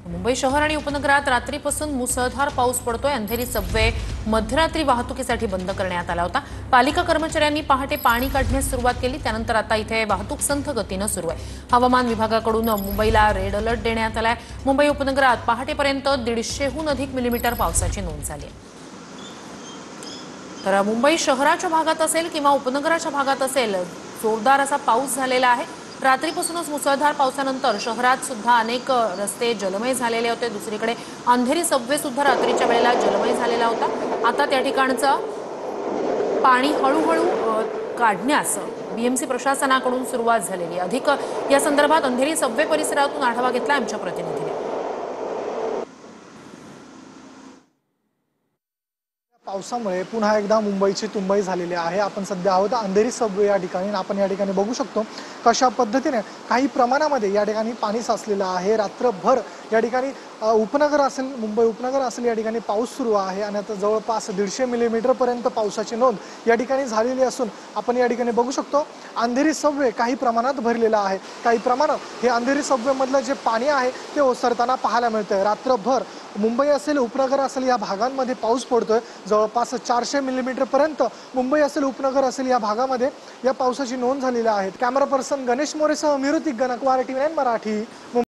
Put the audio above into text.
मुंबई शहर आणि उपनगरात रात्रीपासून मुसळधार पाऊस पडतोय। अंधेरी सबवे मध्यरात्री वाहतुकीसाठी बंद करण्यात आला होता। पालिका कर्मचाऱ्यांनी पहाटे पाणी काढण्यास सुरुवात केली, त्यानंतर आता इथे वाहतूक संथ गतीने सुरू आहे। हवामान विभागाकडून मुंबईला रेड अलर्ट देण्यात आलाय। मुंबई उपनगरात पहाटेपर्यंत 150हून अधिक मिलीमीटर पावसाची नोंद झाली आहे। तर मुंबई शहराच्या भागात असेल किंवा उपनगराच्या भागात असेल, जोरदार असा पाऊस झालेला आहे। रात्रीपासूनच मुसळधार पावसानंतर शहरात सुद्धा अनेक रस्ते जलमय झालेले होते। दुसरीकडे अंधेरी सबवे सुद्धा रात्रीच्या वेळेला जलमय झालेला होता। आता त्या ठिकाणचं पाणी हळूहळू काढण्यास बीएमसी प्रशासनाकडून सुरुवात झालेली आहे। अधिक या संदर्भात अंधेरी सबवे परिसरातून आढावा घेतला आमच्या प्रतिनिधीने। पावसामुळे पुन्हा एकदा मुंबईची तुंबई झालेली आहे। आपण सध्या आहोत अंधेरी सबवे या ठिकाणी। आपण या ठिकाणी बघू शकतो कशा पद्धतीने काही प्रमाणामध्ये या ठिकाणी पाणी साचलेलं आहे। रात्रभर या ठिकाणी उपनगर असेल, मुंबई उपनगर असेल, या ठिकाणी पाऊस सुरू आहे आणि आता जवळपास 150 मिलीमीटर पर्यंत पावसाची नोंद या ठिकाणी झालेली असून आपण या ठिकाणी बघू शकतो अंधेरी सबवे काही प्रमाणात भरलेला आहे। काही प्रमाणात हे अंधेरी सबवे मधलं जे पाणी आहे ते ओसरताना पाहायला मिळतंय। रात्रभर मुंबई असेल, उपनगर असेल या भागांमध्ये पाऊस पडतोय। जवळपास 400 मिलीमीटर पर्यंत मुंबई असेल, उपनगर असेल या भागामध्ये या पावसाची नोंद झालेली आहे। कॅमेरा पर्सन गणेश मोरेसह मिरुती गणकवार, TV9 मराठी।